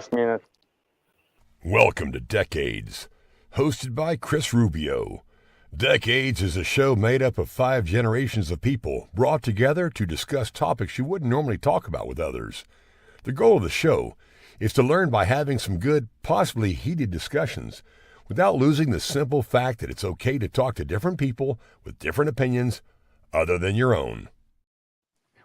minute. Welcome to Decades, hosted by Chris Rubio. Decades is a show made up of 5 generations of people brought together to discuss topics you wouldn't normally talk about with others. The goal of the show is to learn by having some good, possibly heated discussions, without losing the simple fact that it's okay to talk to different people with different opinions other than your own.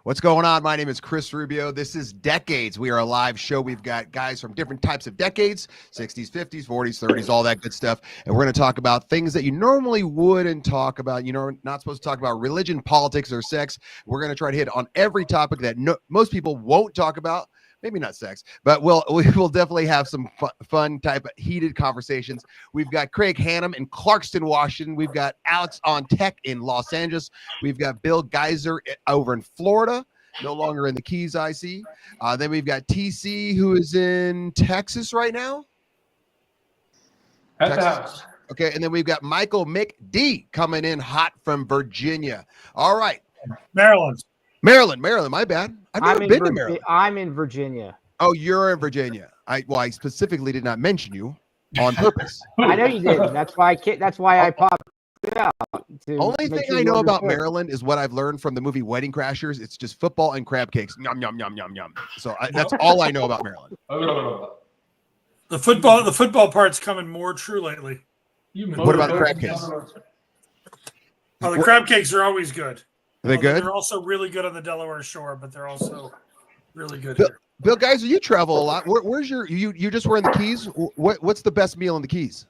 What's going on? My name is Chris Rubio. This is Decades. We are a live show. We've got guys from different types of decades, 60s, 50s, 40s, 30s, all that good stuff. And we're going to talk about things that you normally wouldn't talk about. You know, we're not supposed to talk about religion, politics, or sex. We're going to try to hit on every topic that most people won't talk about. Maybe not sex, but we will definitely have some fun type of heated conversations. We've got Craig Hannum in Clarkston, Washington. We've got Alex on Tech in Los Angeles. We've got Bill Geiser over in Florida, no longer in the Keys, I see. Then we've got TC, who is in Texas right now. At the house. Okay, and then we've got Michael McD coming in hot from Virginia. All right. Maryland, my bad. I've never been to Maryland. I'm in Virginia. Oh, you're in Virginia. I specifically did not mention you on purpose. I know you did. That's why I popped out. Only thing I know about Maryland is what I've learned from the movie Wedding Crashers. It's just football and crab cakes. Yum, yum, yum, yum, yum. So that's all I know about Maryland. The football part's coming more true lately. What about crab cakes? Oh, the crab cakes are always good. Are they good? They're also really good on the Delaware Shore, but they're also really good Bill Geiser, you travel a lot. Where's your you just were in the Keys? What's the best meal in the Keys?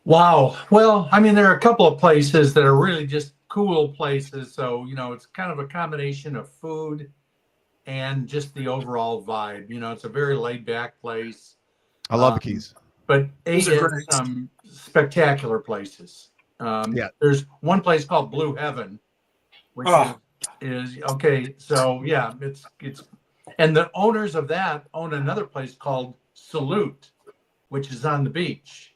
Wow. Well, I mean, there are a couple of places that are really just cool places. So, you know, it's kind of a combination of food and just the overall vibe. You know, it's a very laid back place. I love the Keys. But ate at some spectacular places. There's one place called Blue Heaven, which is okay. So yeah, it's and the owners of that own another place called Salute, which is on the beach.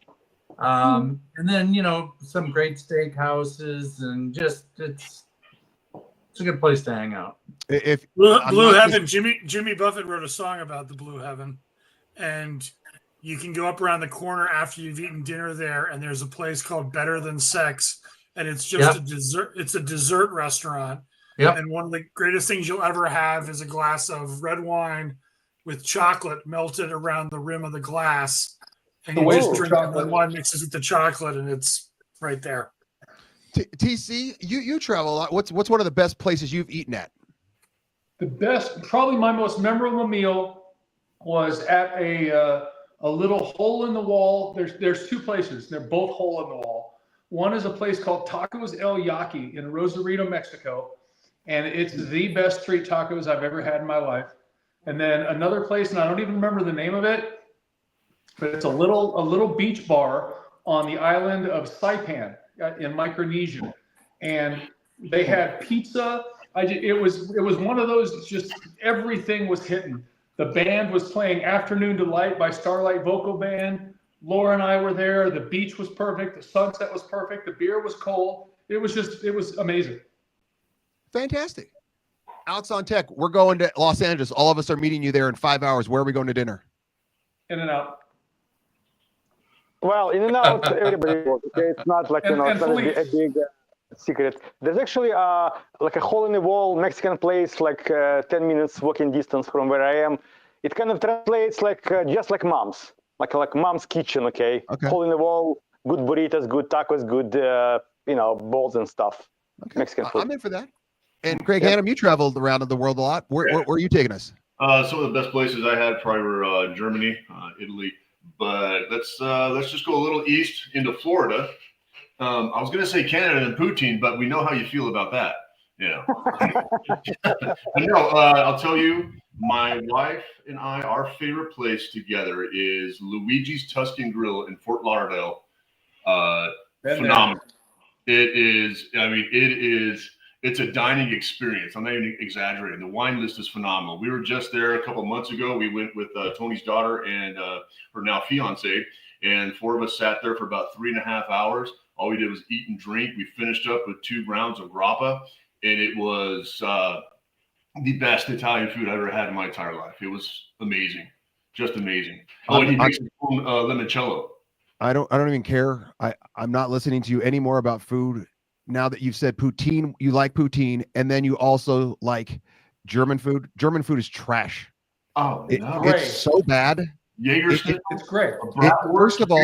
And then, you know, some great steakhouses and just it's a good place to hang out. If Blue Heaven, Jimmy Buffett wrote a song about the Blue Heaven, and you can go up around the corner after you've eaten dinner there, and there's a place called Better Than Sex, and it's just a dessert. It's a dessert restaurant. Yep. And one of the greatest things you'll ever have is a glass of red wine with chocolate melted around the rim of the glass, and you just drink it. The wine mixes with the chocolate, and it's right there. TC, you travel a lot. What's one of the best places you've eaten at? The best, probably my most memorable meal was at a little hole in the wall. There's 2 places. They're both hole in the wall. One is a place called Tacos El Yaqui in Rosarito, Mexico, and it's the best street tacos I've ever had in my life. And then another place, and I don't even remember the name of it, but it's a little beach bar on the island of Saipan in Micronesia, and they had pizza. It was one of those. Just everything was hitting. The band was playing Afternoon Delight by Starlight Vocal Band. Laura and I were there. The beach was perfect. The sunset was perfect. The beer was cold. It was amazing. Fantastic. Alex on Tech, we're going to Los Angeles. All of us are meeting you there in 5 hours. Where are we going to dinner? In-N-Out. Well, In-N-Out, everybody works. Okay, it's not like it's not a big secret. There's actually like a hole in the wall Mexican place, like 10 minutes walking distance from where I am. It kind of translates like just like mom's, like mom's kitchen. Okay. Hole in the wall, good burritos, good tacos, good bowls and stuff. Okay. Mexican food. I'm in for that. And Craig Hannum, you traveled around the world a lot. Where are you taking us? Some of the best places I had probably were Germany, Italy, but let's just go a little east into Florida. I was going to say Canada and poutine, but we know how you feel about that. Yeah. No, I'll tell you, my wife and I, our favorite place together is Luigi's Tuscan Grill in Fort Lauderdale. Phenomenal. It is. I mean, it's a dining experience. I'm not even exaggerating. The wine list is phenomenal. We were just there a couple of months ago. We went with Tony's daughter and her now fiance, and 4 of us sat there for about 3.5 hours. All we did was eat and drink. We finished up with 2 rounds of grappa, and it was the best Italian food I ever had in my entire life. It was amazing, just amazing. Oh, and he makes his own limoncello. I don't even care. I'm not listening to you anymore about food now that you've said poutine. You like poutine, and then you also like German food. German food is trash. Oh, no. It's so bad. Jaeger, it's great. First of all,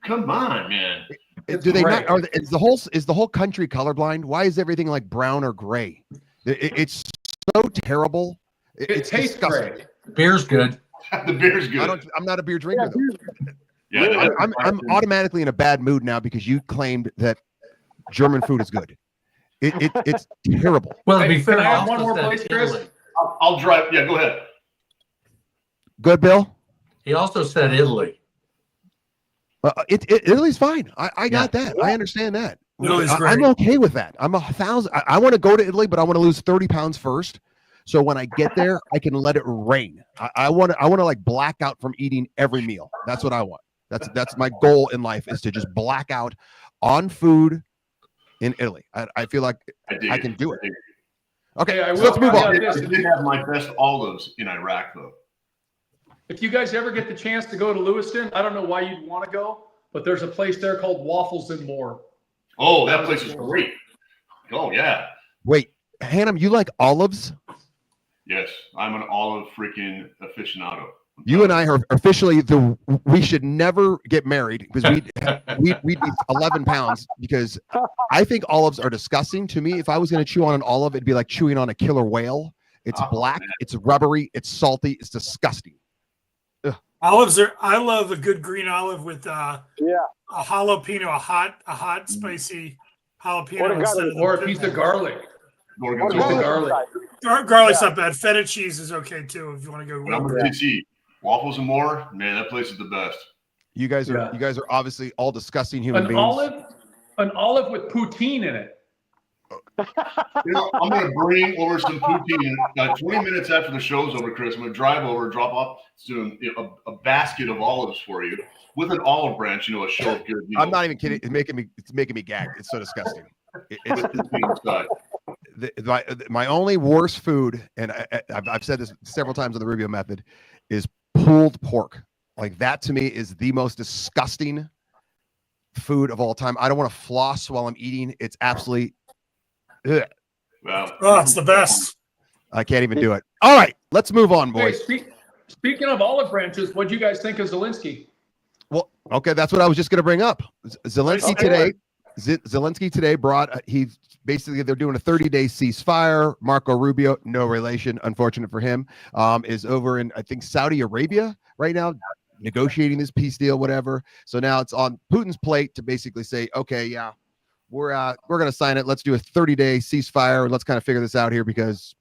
come on, man. Do they not? Is the whole country colorblind? Why is everything like brown or gray? It's so terrible. It tastes disgusting. great. Beer's good. The beer's good. I'm not a beer drinker though. Yeah, I'm automatically in a bad mood now because you claimed that German food is good. It's terrible. Well, to be fair, can I have also one more said place, Chris? Italy. I'll drive. Yeah, go ahead. Good, Bill. He also said Italy. Italy's fine. I got that. I understand that. Italy's great. I'm okay with that. I'm 1,000. I want to go to Italy, but I want to lose 30 pounds first. So when I get there, I can let it rain. I want to like black out from eating every meal. That's what I want. That's my goal in life, is to just black out on food in Italy. I feel like I can do it. Okay, Hey, so let's move on. I did have my best olives in Iraq, though. If you guys ever get the chance to go to Lewiston, I don't know why you'd want to go, but there's a place there called Waffles and More. Oh, that place is great. Oh, yeah. Wait, Hannah, you like olives? Yes, I'm an olive freaking aficionado. You and I are officially we should never get married because we'd be 11 pounds, because I think olives are disgusting. To me, if I was going to chew on an olive, it'd be like chewing on a killer whale. It's black, man. it's rubbery, it's salty, it's disgusting. Olives are. I love a good green olive with a jalapeno, a hot spicy jalapeno, Or a piece of garlic. Garlic's not bad. Feta cheese is okay too if you want to go. I'm going to Waffles and More, man, that place is the best. You guys are obviously all disgusting human beings. An olive with poutine in it. I'm going to bring over some poutine. 20 minutes after the show's over, Chris, I'm going to drive over, drop off a basket of olives for you with an olive branch. A show of good. I'm not even kidding. It's making me gag. It's so disgusting. My only worst food, and I've said this several times on the Rubio Method, is pulled pork. Like, that to me is the most disgusting food of all time. I don't want to floss while I'm eating. It's absolutely. Ugh. Wow. Oh, it's the best. I can't even do it. All right, let's move on, boys. Hey, speaking of olive branches, what do you guys think of Zelensky? Well, okay, that's what I was just going to bring up. Zelensky today brought. They're doing a 30-day ceasefire. Marco Rubio, no relation, unfortunate for him, is over in, I think, Saudi Arabia right now, negotiating this peace deal, whatever. So now it's on Putin's plate to basically say, okay, yeah, we're going to sign it. Let's do a 30-day ceasefire. Let's kind of figure this out here, because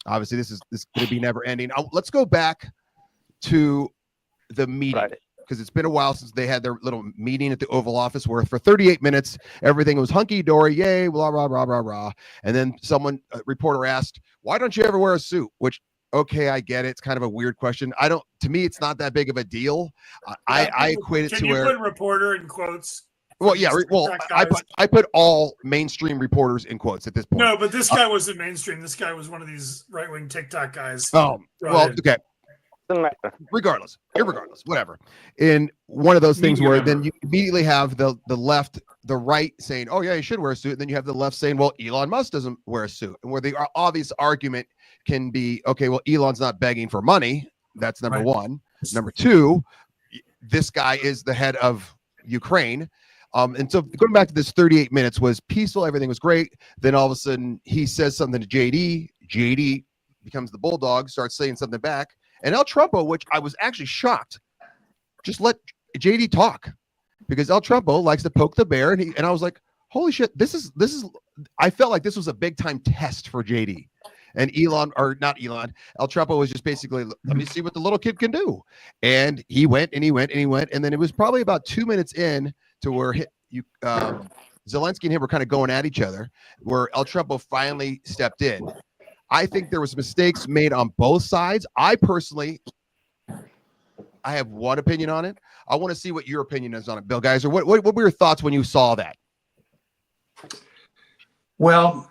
obviously this going to be never ending. Let's go back to the meeting. Right. Because it's been a while since they had their little meeting at the Oval Office, where for 38 minutes, everything was hunky-dory, yay, blah, blah, blah, blah, blah. And then a reporter asked, why don't you ever wear a suit? Which, okay, I get it. It's kind of a weird question. To me, it's not that big of a deal. I equate it to where— Can you put reporter in quotes? Well, yeah, I put all mainstream reporters in quotes at this point. No, but this guy wasn't mainstream. This guy was one of these right-wing TikTok guys. Oh, well, okay. Irregardless, whatever. In one of those things where then you immediately have the left, the right saying, oh yeah, you should wear a suit. And then you have the left saying, well, Elon Musk doesn't wear a suit. And where the obvious argument can be, okay, well, Elon's not begging for money. That's number one. Number two, this guy is the head of Ukraine. And so going back to this 38 minutes was peaceful. Everything was great. Then all of a sudden he says something to JD. JD becomes the bulldog, starts saying something back. And El Trumpo, which I was actually shocked, just let JD talk, because El Trumpo likes to poke the bear. And I was like, holy shit, this is, I felt like this was a big time test for JD. And El Trumpo was just basically, let me see what the little kid can do. And he went and he went and he went. And then it was probably about 2 minutes in to where Zelensky and him were kind of going at each other, where El Trumpo finally stepped in. I think there was mistakes made on both sides. I have one opinion on it. I want to see what your opinion is on it, Bill Geiser. What were your thoughts when you saw that? Well,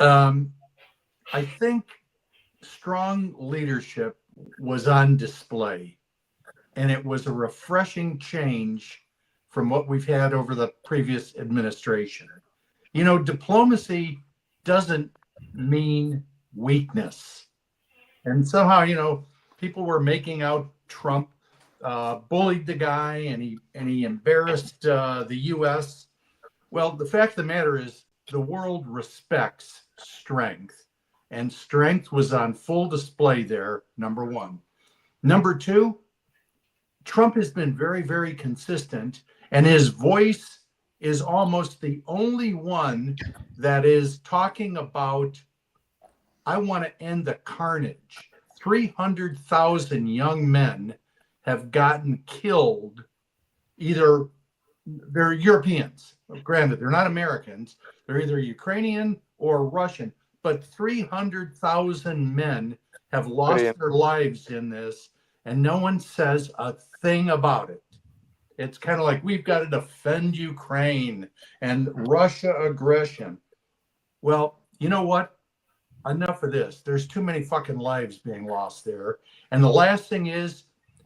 I think strong leadership was on display, and it was a refreshing change from what we've had over the previous administration. You know, diplomacy doesn't mean weakness. And somehow, you know, people were making out Trump bullied the guy and he embarrassed the U.S. Well, the fact of the matter is the world respects strength, and strength was on full display there, number one. Number two, Trump has been very, very consistent, and his voice is almost the only one that is talking about, I want to end the carnage. 300,000 young men have gotten killed. Either they're Europeans, granted, they're not Americans. They're either Ukrainian or Russian, but 300,000 men have lost their lives in this, and no one says a thing about it. It's kind of like, we've got to defend Ukraine and Russia aggression. Well, you know what? Enough of this. There's too many fucking lives being lost there. And the last thing is,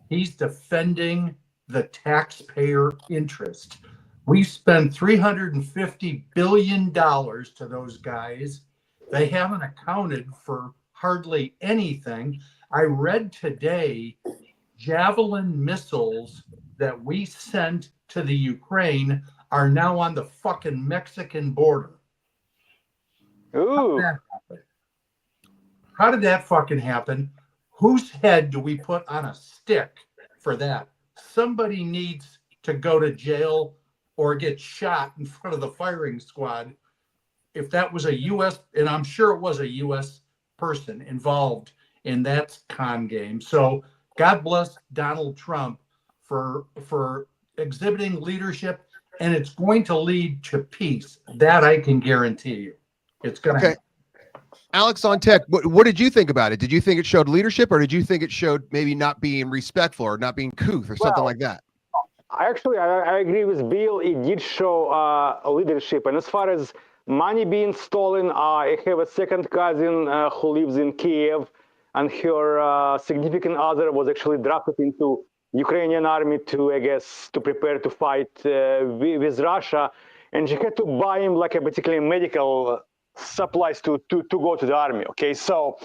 he's defending the taxpayer interest. We spent $350 billion to those guys. They haven't accounted for hardly anything. I read today, Javelin missiles that we sent to the Ukraine are now on the fucking Mexican border. Ooh. How did that fucking happen? Whose head do we put on a stick for that? Somebody needs to go to jail or get shot in front of the firing squad if that was a U.S., and I'm sure it was a U.S. person involved in that con game. So God bless Donald Trump for exhibiting leadership, and it's going to lead to peace. That I can guarantee you. It's going to happen. Alex on tech, what did you think about it? Did you think it showed leadership, or did you think it showed maybe not being respectful or not being couth or something like that? I agree with Bill. It did show leadership. And as far as money being stolen, I have a second cousin who lives in Kiev, and her significant other was actually drafted into Ukrainian army to, I guess, to prepare to fight with Russia. And she had to buy him like a particularly medical supplies to go to the army. Okay, so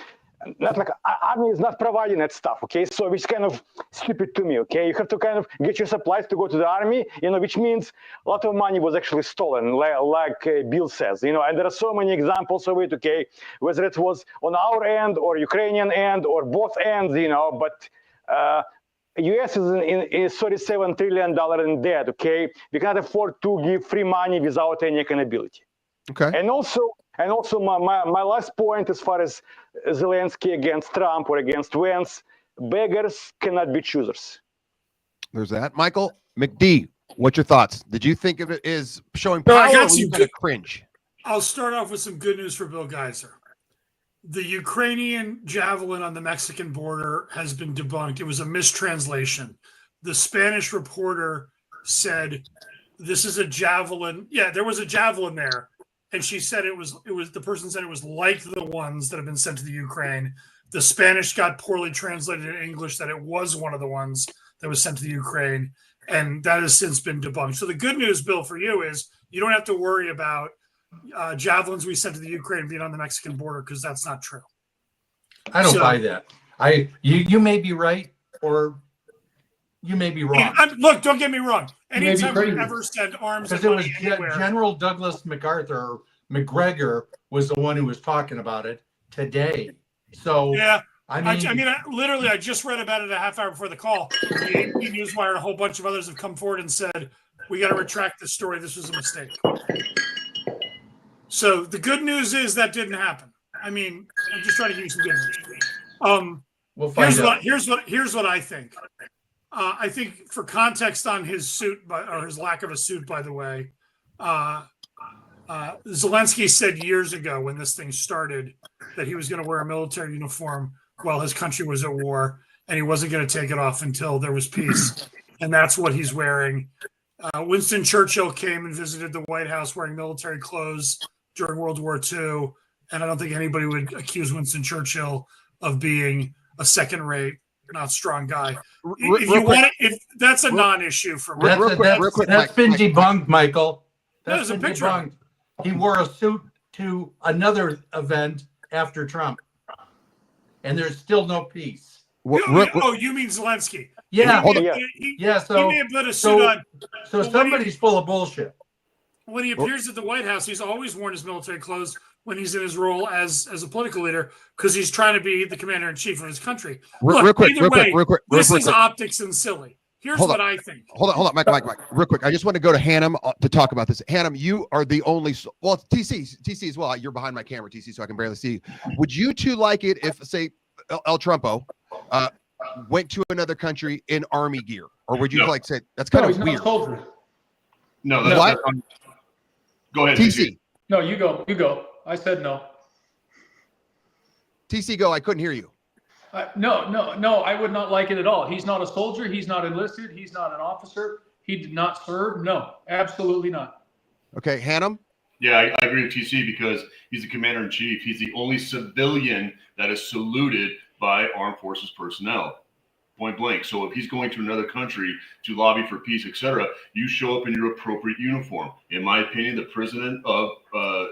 not like army is not providing that stuff. Okay, so it's kind of stupid to me. Okay, you have to kind of get your supplies to go to the army, you know, which means a lot of money was actually stolen, like Bill says, you know. And there are so many examples of it. Okay, whether it was on our end or Ukrainian end or both ends, you know. But U.S. is in $37 trillion in debt. Okay, we cannot afford to give free money without any accountability. Okay, and also my last point, as far as Zelensky against Trump or against Vance, beggars cannot be choosers. There's that. Michael McD, what's your thoughts? Did you think of it as showing power, or were you gonna cringe? I'll start off with some good news for Bill Geiser. The Ukrainian javelin on the Mexican border has been debunked. It was a mistranslation. The Spanish reporter said, this is a javelin. Yeah, there was a javelin there. And she said it was the person said it was like the ones that have been sent to the Ukraine. The Spanish got poorly translated in English that it was one of the ones that was sent to the Ukraine. And that has since been debunked. So the good news, Bill, for you is you don't have to worry about javelins we sent to the Ukraine being on the Mexican border, because that's not true. I don't buy that. You may be right, or you may be wrong. Look, don't get me wrong. Anytime we ever send arms, because it was General Douglas MacArthur, McGregor was the one who was talking about it today. So yeah, I mean, I just read about it a half hour before the call. The AP Newswire and a whole bunch of others have come forward and said, we got to retract this story. This was a mistake. So the good news is that didn't happen. I mean, I'm just trying to give you some good news. We'll find out. Here's what I think. I think, for context on his suit, or his lack of a suit, by the way, Zelensky said years ago when this thing started that he was going to wear a military uniform while his country was at war, and he wasn't going to take it off until there was peace. And that's what he's wearing. Winston Churchill came and visited the White House wearing military clothes during World War II, and I don't think anybody would accuse Winston Churchill of being a second-rate, not strong guy. If that's a non-issue for me. That's been debunked, Michael. There's a picture of him. He wore a suit to another event after Trump, and there's still no peace. You mean Zelensky? Yeah. So he may have put a suit on. So somebody's full of bullshit. When he appears at the White House, he's always worn his military clothes when he's in his role as a political leader, because he's trying to be the commander in chief of his country. Real quick. This is optics and silly. Here's what I think. Hold on, Mike, real quick. I just want to go to Hannum to talk about this. Hannum, you are the only, well, TC as well. You're behind my camera, TC, so I can barely see you. Would you two like it if, say, El Trumpo went to another country in army gear? Or would you say, that's kind of weird? No, that's what? Go ahead, TC. No, you go. I said no. TC, go. I couldn't hear you. No, I would not like it at all. He's not a soldier. He's not enlisted. He's not an officer. He did not serve. No, absolutely not. Okay, Hannum? Yeah, I agree with TC because he's the commander in chief. He's the only civilian that is saluted by armed forces personnel, point blank. So if he's going to another country to lobby for peace, etc., you show up in your appropriate uniform. In my opinion, the president of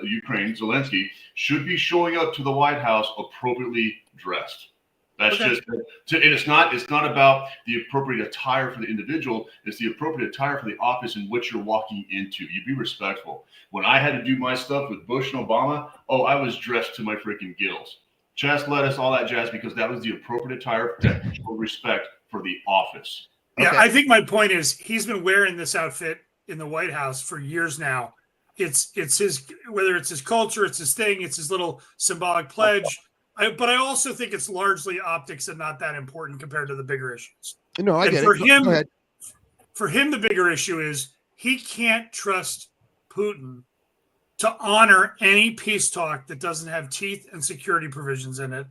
Ukraine, Zelensky, should be showing up to the White House appropriately dressed. That's and it's not about the appropriate attire for the individual. It's the appropriate attire for the office in which you're walking into. You be respectful. When I had to do my stuff with Bush and Obama, I was dressed to my freaking gills. Chest, lettuce, all that jazz, because that was the appropriate attire that showed respect for the office. Yeah, I think my point is he's been wearing this outfit in the White House for years now. It's his, whether it's his culture, it's his thing, it's his little symbolic pledge. But I also think it's largely optics and not that important compared to the bigger issues. No, I get it. For him, the bigger issue is he can't trust Putin to honor any peace talk that doesn't have teeth and security provisions in it,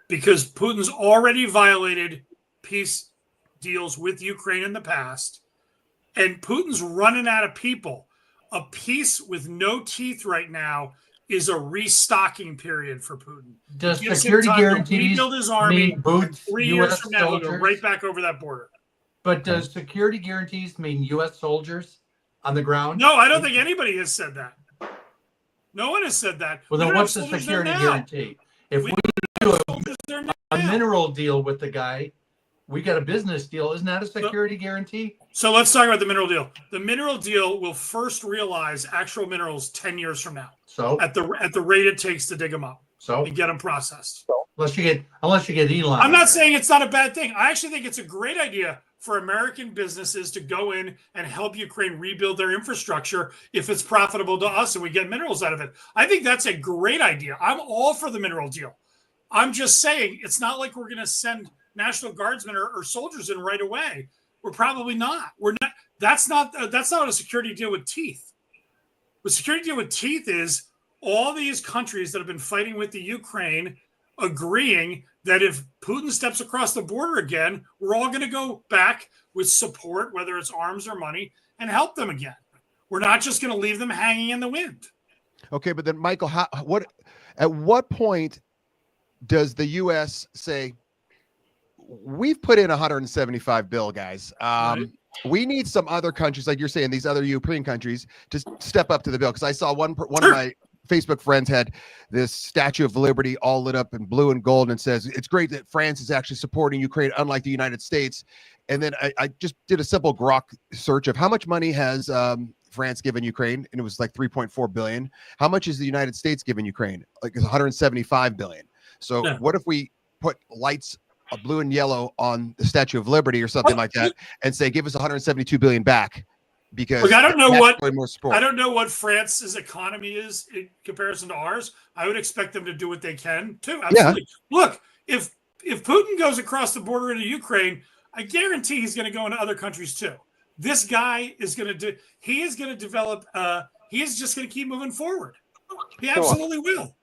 because Putin's already violated peace deals with Ukraine in the past, and Putin's running out of people. A peace with no teeth right now is a restocking period for Putin. Does security guarantees rebuild his army, mean boots? 3 years from now, he'll go right back over that border. But does security guarantees mean U.S. soldiers on the ground? No, I don't think anybody has said that. No one has said that. Well, then what's the security guarantee? If we do a mineral deal with the guy, we got a business deal. Isn't that a security guarantee? So let's talk about the mineral deal. The mineral deal will first realize actual minerals 10 years from now. So at the rate it takes to dig them up, and get them processed. Unless you get Elon. I'm not saying it's not a bad thing. I actually think it's a great idea for American businesses to go in and help Ukraine rebuild their infrastructure if it's profitable to us and we get minerals out of it. I think that's a great idea. I'm all for the mineral deal. I'm just saying it's not like we're going to send National Guardsmen or soldiers in right away. We're probably not. We're not. That's not a security deal with teeth. The security deal with teeth is all these countries that have been fighting with the Ukraine agreeing that if Putin steps across the border again, we're all going to go back with support, whether it's arms or money, and help them again. We're not just going to leave them hanging in the wind. Okay, but then, Michael, at what point does the U.S. say, we've put in $175 billion, guys. Right. We need some other countries, like you're saying, these other European countries, to step up to the bill. Because I saw one of my Facebook friends had this Statue of Liberty all lit up in blue and gold and says, it's great that France is actually supporting Ukraine, unlike the United States. And then I just did a simple Grok search of how much money has France given Ukraine, and it was like $3.4 billion. How much is the United States giving Ukraine? Like it's $175 billion. So what if we put lights of blue and yellow on the Statue of Liberty or something like that, and say, give us $172 billion back? Because I don't know what France's economy is in comparison to ours. I would expect them to do what they can too. Absolutely. Yeah. Look, if Putin goes across the border into Ukraine, I guarantee he's going to go into other countries too. This guy is going to develop. He is just going to keep moving forward. He absolutely will.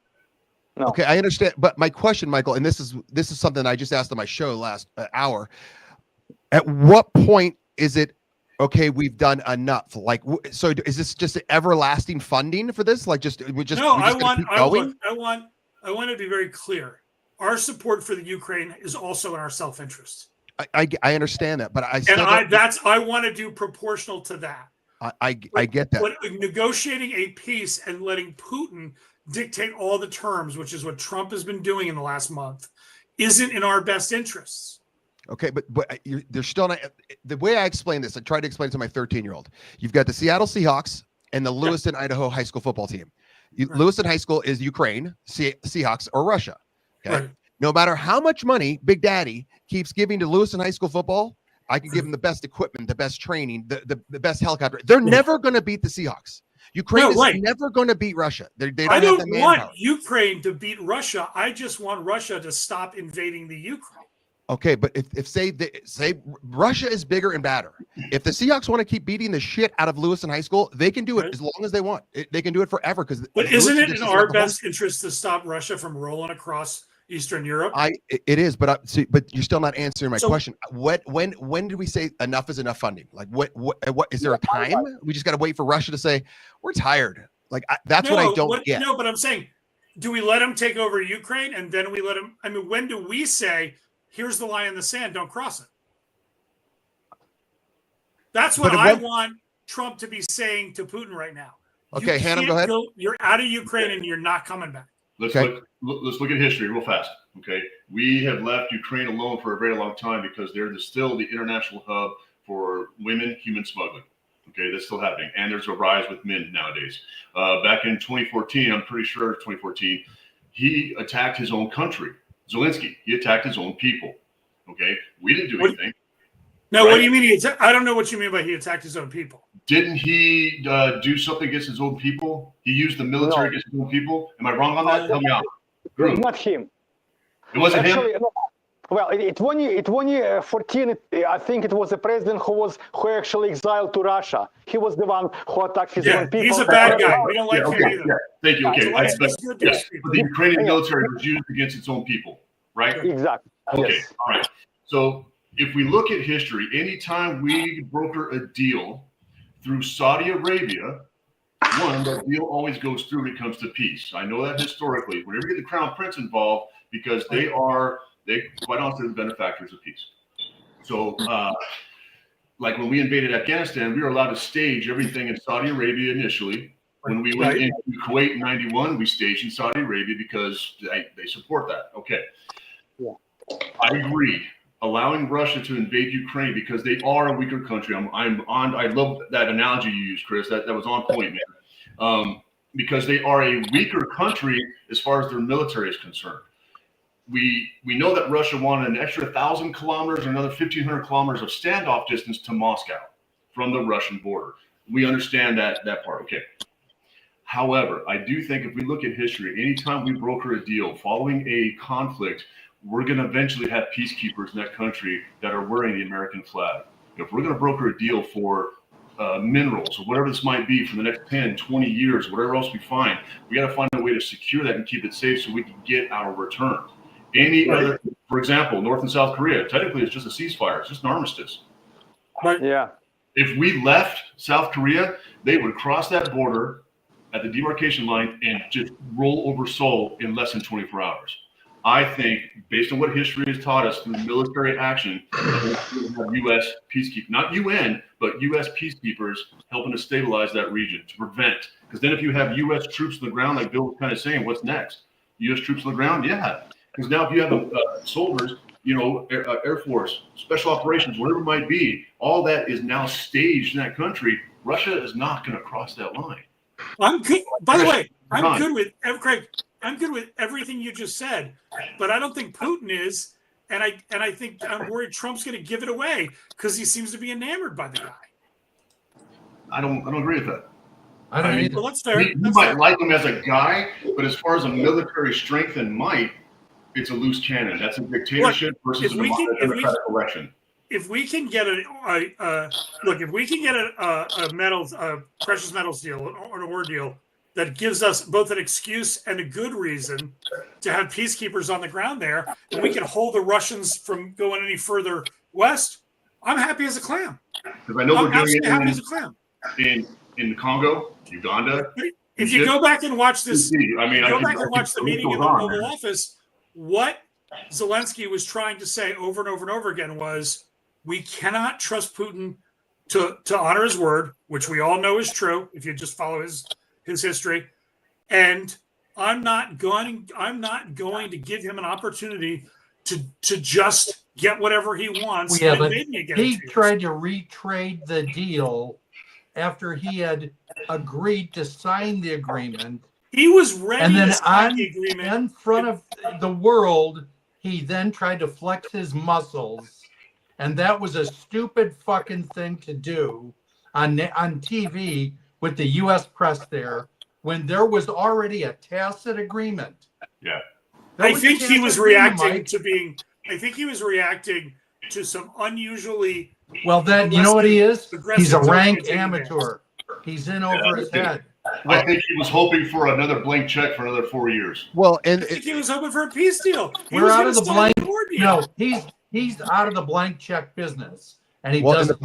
No. Okay, I understand. But my question, Michael, and this is something I just asked on my show last hour. At what point is it okay? We've done enough. Like, so is this just everlasting funding for this? Like, I want to be very clear. our support for the Ukraine is also in our self-interest. I understand that, but I want to do proportional to that. I get that. But negotiating a peace and letting Putin dictate all the terms, which is what Trump has been doing in the last month, isn't in our best interests. Okay, but there's still not. The way I explain this, I tried to explain it to my 13-year-old. You've got the Seattle Seahawks and the Lewiston, Idaho high school football team. Lewiston High School is Ukraine, Seahawks, or Russia. Okay. Right. No matter how much money Big Daddy keeps giving to Lewiston High School football, I can give them the best equipment, the best training, the best helicopter. They're never going to beat the Seahawks. Ukraine is never going to beat Russia. They don't I don't have the want manpower. Ukraine to beat Russia. I just want Russia to stop invading the Ukraine. Okay, but if say Russia is bigger and badder, if the Seahawks want to keep beating the shit out of Lewiston High School, they can do it as long as they want. They can do it forever. But isn't it in our best interest to stop Russia from rolling across Eastern Europe? It is, but you're still not answering my question. When did we say enough is enough funding? Like what is there a time? We just got to wait for Russia to say we're tired. Like that's what I don't get. No, but I'm saying, do we let them take over Ukraine and then we let them? I mean, when do we say, here's the line in the sand, don't cross it? That's what I want Trump to be saying to Putin right now. Okay, Hannah, go ahead. You're out of Ukraine and you're not coming back. Let's look at history real fast. Okay, we have left Ukraine alone for a very long time because they're still the international hub for women human smuggling. Okay, that's still happening, and there's a rise with men nowadays. Back in 2014, I'm pretty sure 2014, he attacked his own country. Zelensky, he attacked his own people. Okay, we didn't do anything. No, right? What do you mean? I don't know what you mean by he attacked his own people. Didn't he do something against his own people? He used the military against his own people. Am I wrong on that? Help me out. Not him. It wasn't him. No. Well, it 2014. I think it was the president who actually exiled to Russia. He was the one who attacked his own people. He's a bad guy. We don't like him either. Yeah. Thank you. Okay, but the Ukrainian military was used against its own people, right? Exactly. Okay. Yes. All right. So if we look at history, anytime we broker a deal through Saudi Arabia, that deal always goes through when it comes to peace. I know that historically. Whenever you get the Crown Prince involved, because they quite honestly the benefactors of peace. So like when we invaded Afghanistan, we were allowed to stage everything in Saudi Arabia initially. When we went into Kuwait in 91, we staged in Saudi Arabia because they support that. Okay. Yeah. I agree. Allowing Russia to invade Ukraine because they are a weaker country. I love that analogy you used, Chris. That was on point, man. Because they are a weaker country as far as their military is concerned. We know that Russia wanted an extra 1,000 kilometers or another 1,500 kilometers of standoff distance to Moscow from the Russian border. We understand that part. Okay. However, I do think if we look at history, anytime we broker a deal following a conflict, we're going to eventually have peacekeepers in that country that are wearing the American flag. If we're going to broker a deal for minerals or whatever this might be for the next 10, 20 years, whatever else we find, we got to find a way to secure that and keep it safe so we can get our return. Other, for example, North and South Korea, technically it's just a ceasefire. It's just an armistice. Right. Yeah. If we left South Korea, they would cross that border at the demarcation line and just roll over Seoul in less than 24 hours. I think, based on what history has taught us through military action, we have U.S. peacekeepers, not UN, but U.S. peacekeepers helping to stabilize that region to prevent. Because then if you have U.S. troops on the ground, like Bill was kind of saying, what's next? U.S. troops on the ground? Yeah. Because now if you have soldiers, Air Force, special operations, whatever it might be, all that is now staged in that country. Russia is not going to cross that line. I'm good. By the way, I'm good with Craig. I'm good with everything you just said, but I don't think Putin is, and I think I'm worried Trump's going to give it away because he seems to be enamored by the guy. I don't agree with that. I don't either. Well, that's fair. You might like him as a guy, but as far as a military strength and might, it's a loose cannon. That's a dictatorship versus a democratic election. If we can get a precious metals deal or an ore deal that gives us both an excuse and a good reason to have peacekeepers on the ground there, and we can hold the Russians from going any further west, I'm happy as a clam. Because I know we're doing happy as a clam. in the Congo, Uganda. If you go back and watch this, I mean, go back and watch the meeting in the Oval Office. What Zelensky was trying to say over and over and over again was, we cannot trust Putin to honor his word, which we all know is true if you just follow his history. And I'm not going to give him an opportunity to just get whatever he wants. Yeah, but he tried to retrade the deal after he had agreed to sign the agreement. He was ready and then to sign the agreement in front of the world. He then tried to flex his muscles, and that was a stupid fucking thing to do on TV with the U.S. press there when there was already a tacit agreement. Yeah, I think he was reacting to some unusually. Well, then you know what he is? He's a rank amateur. He's in over his head. I think he was hoping for another blank check for another 4 years. Well, and I think he was hoping for a peace deal. We're out of the blank. No, he's out of the blank check business, and he doesn't.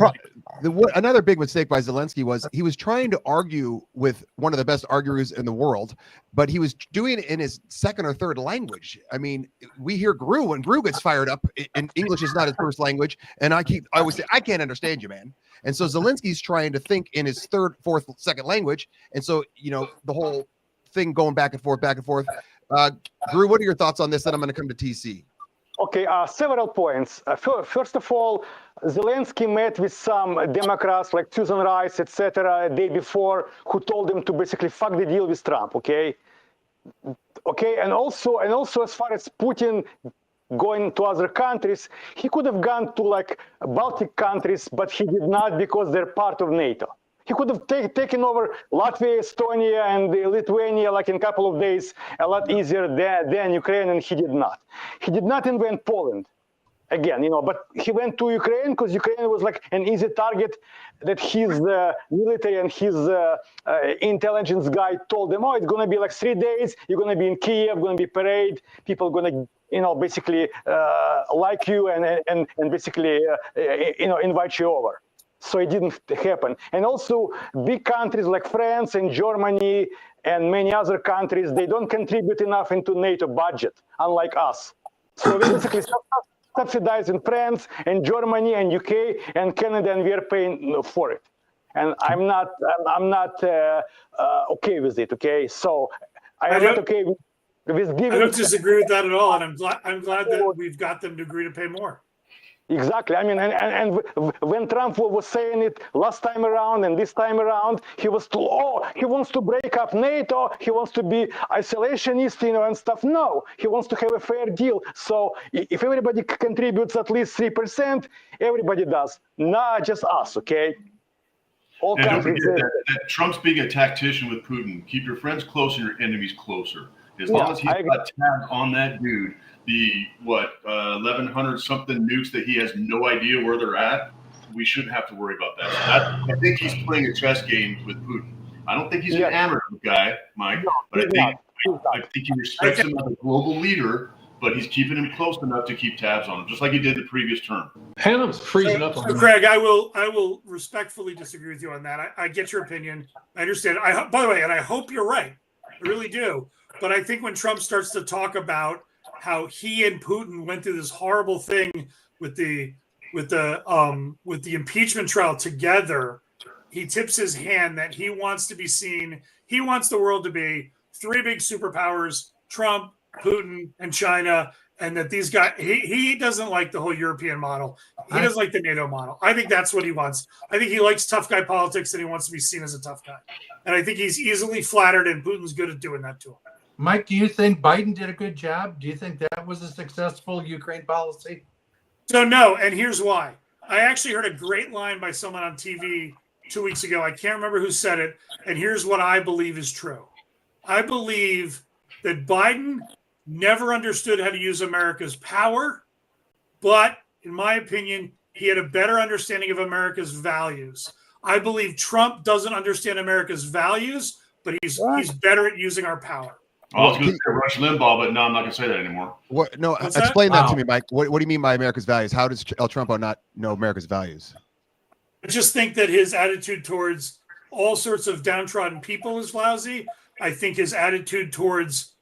Another big mistake by Zelensky was he was trying to argue with one of the best arguers in the world, but he was doing it in his second or third language. I mean, we hear Gru when Gru gets fired up, and English is not his first language, and I always say, I can't understand you, man. And so Zelensky's trying to think in his third, fourth, second language, and so the whole thing going back and forth. Gru, what are your thoughts on this? Then I'm going to come to TC. Okay, several points. First of all, Zelensky met with some Democrats like Susan Rice, etc., a day before, who told him to basically fuck the deal with Trump. Okay, and also as far as Putin going to other countries, he could have gone to like Baltic countries, but he did not because they're part of NATO. He could have taken over Latvia, Estonia, and Lithuania like in a couple of days, a lot easier than Ukraine, and he did not. He did not invent Poland, again, but he went to Ukraine because Ukraine was like an easy target that his military and his intelligence guy told them, it's going to be like 3 days, you're going to be in Kiev, going to be parade, people are going to, basically like you and basically, invite you over. So it didn't happen. And also big countries like France and Germany and many other countries, they don't contribute enough into NATO budget, unlike us. So we basically subsidize in France and Germany and UK and Canada, and we are paying for it. And I'm not okay with it. Okay, so I'm not okay with giving. I don't disagree with that at all, and I'm glad that we've got them to agree to pay more. Exactly. I mean, and when Trump was saying it last time around and this time around, he wants to break up NATO. He wants to be isolationist, and stuff. No, he wants to have a fair deal. So if everybody contributes at least 3%, everybody does, not just us. Okay. All countries. Don't forget that Trump's being a tactician with Putin. Keep your friends close and your enemies closer. As long as he's got tabs on that dude. The 1,100 something nukes that he has no idea where they're at, we shouldn't have to worry about that. So I think he's playing a chess game with Putin. I don't think he's an amateur guy, Mike, but I think he respects him as a global leader, but he's keeping him close enough to keep tabs on him, just like he did the previous term. Hannum's freezing up on Craig, I will respectfully disagree with you on that. I get your opinion. I understand. By the way, and I hope you're right. I really do. But I think when Trump starts to talk about how he and Putin went through this horrible thing with the impeachment trial together, he tips his hand that he wants to be seen. He wants the world to be three big superpowers: Trump, Putin, and China. And that these guys, he doesn't like the whole European model. He doesn't like the NATO model. I think that's what he wants. I think he likes tough guy politics and he wants to be seen as a tough guy. And I think he's easily flattered, and Putin's good at doing that to him. Mike, do you think Biden did a good job? Do you think that was a successful Ukraine policy? So no, and here's why. I actually heard a great line by someone on TV 2 weeks ago. I can't remember who said it, and here's what I believe is true. I believe that Biden never understood how to use America's power, but in my opinion, he had a better understanding of America's values. I believe Trump doesn't understand America's values, but he's better at using our power. I was going to say Rush Limbaugh, but no, I'm not going to say that anymore. What? No, explain that to me, Mike. What do you mean by America's values? How does El Trumpo not know America's values? I just think that his attitude towards all sorts of downtrodden people is lousy. I think his attitude towards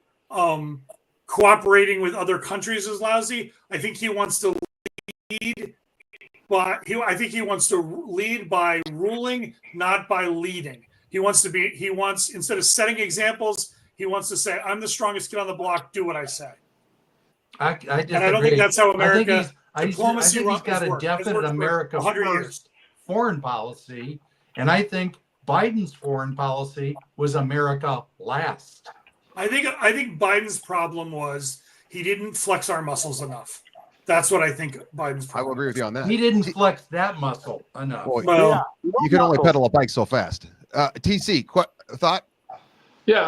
cooperating with other countries is lousy. I think he wants to lead. Well, I think he wants to lead by ruling, not by leading. He wants instead of setting examples, he wants to say, "I'm the strongest kid on the block. Do what I say." I disagree. And I don't think that's how America diplomacy I think he's got a definite America 100 first years. foreign policy, and I think Biden's foreign policy was America last. I think Biden's problem was he didn't flex our muscles enough. That's what I think Biden's problem. I will agree with you on that. He didn't flex that muscle enough. Well, you can only pedal a bike so fast. TC, thought? Yeah,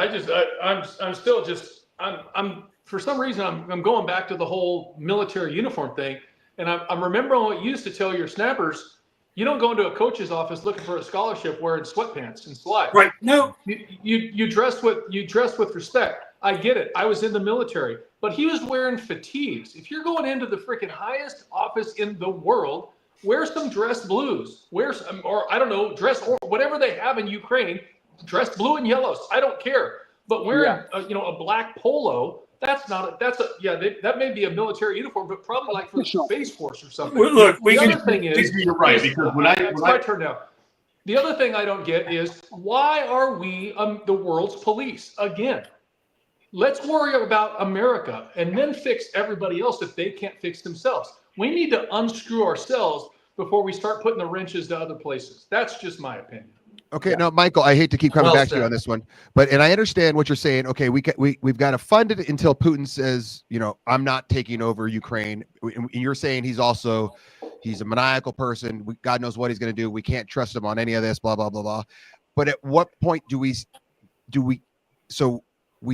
I'm for some reason I'm going back to the whole military uniform thing, and I'm remembering what you used to tell your snappers. You don't go into a coach's office looking for a scholarship wearing sweatpants and slides. Right. No. You dress with respect. I get it. I was in the military, but he was wearing fatigues. If you're going into the freaking highest office in the world, wear some dress blues. Wear some, or I don't know, dress or whatever they have in Ukraine. Dress blue and yellows. I don't care. But wearing a black polo. That may be a military uniform, but probably like for the Space Force or something. Look, you're right, because it's my turn now. The other thing I don't get is why are we the world's police again? Let's worry about America and then fix everybody else if they can't fix themselves. We need to unscrew ourselves before we start putting the wrenches to other places. That's just my opinion. Okay, now Michael, I hate to keep coming back to you on this one, and I understand what you're saying. Okay, we've got to fund it until Putin says, I'm not taking over Ukraine. And you're saying he's a maniacal person. God knows what he's going to do. We can't trust him on any of this. Blah blah blah blah. But at what point do we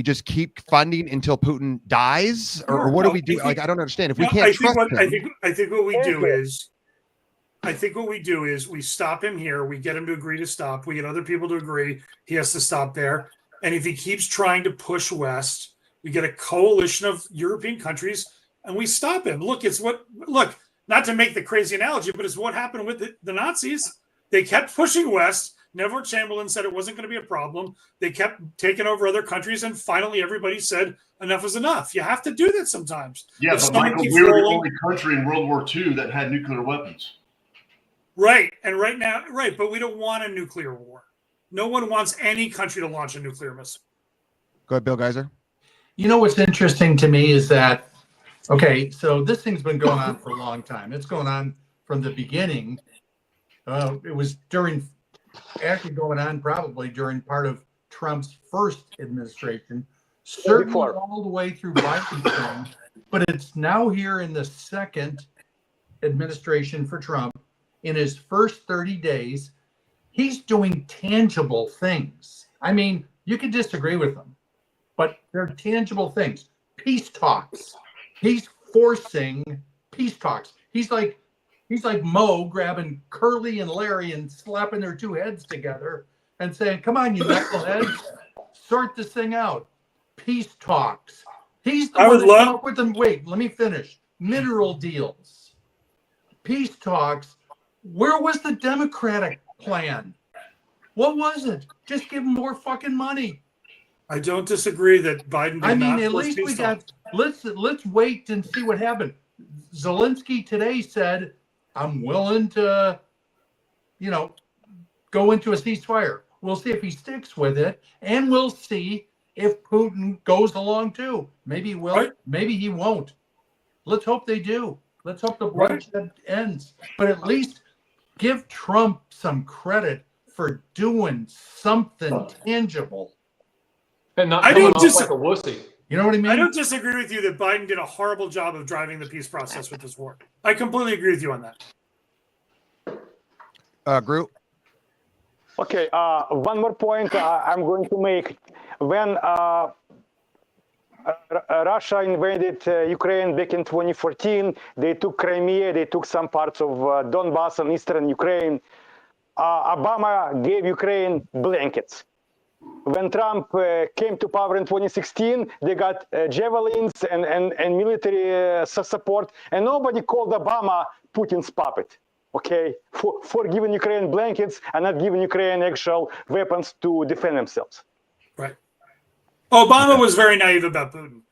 just keep funding until Putin dies, or what do we do? I don't understand. If we can't trust him, I think what we do is. I think what we do is we stop him here. We get him to agree to stop. We get other people to agree he has to stop there. And if he keeps trying to push west, we get a coalition of European countries and we stop him. Look, not to make the crazy analogy, but it's what happened with the Nazis. They kept pushing west. Neville Chamberlain said it wasn't going to be a problem. They kept taking over other countries. And finally, everybody said enough is enough. You have to do that sometimes. Yeah, but Michael, we were the only country in World War II that had nuclear weapons. Right. And but we don't want a nuclear war. No one wants any country to launch a nuclear missile. Go ahead, Bill Geiser. What's interesting to me is that, so this thing's been going on for a long time. It's going on from the beginning. It was going on probably during part of Trump's first administration, certainly all the way through Biden's term, but it's now here in the second administration for Trump. In his first 30 days, he's doing tangible things. I mean, you can disagree with them, but they're tangible things. Peace talks. He's forcing peace talks. He's like Mo grabbing Curly and Larry and slapping their two heads together and saying, "Come on, you knuckleheads, sort this thing out." Peace talks. He's the one that came up with them. Wait, let me finish. Mineral deals. Peace talks. Where was the Democratic plan? What was it? Just give them more fucking money. I don't disagree that Biden did not at least we got, let's wait and see what happened. Zelensky today said, I'm willing to, go into a ceasefire. We'll see if he sticks with it, and we'll see if Putin goes along too. Maybe he will, maybe he won't. Let's hope they do. Let's hope the bloodshed ends. But at least give Trump some credit for doing something tangible. And not coming off like a wussy. You know what I mean? I don't disagree with you that Biden did a horrible job of driving the peace process with this war. I completely agree with you on that. Groot? Okay, one more point I'm going to make. When Russia invaded Ukraine back in 2014, they took Crimea, they took some parts of Donbass and eastern Ukraine. Obama gave Ukraine blankets. When Trump came to power in 2016, they got javelins and military support, and nobody called Obama Putin's puppet, okay, for giving Ukraine blankets and not giving Ukraine actual weapons to defend themselves. Right. Obama was very naive about Putin.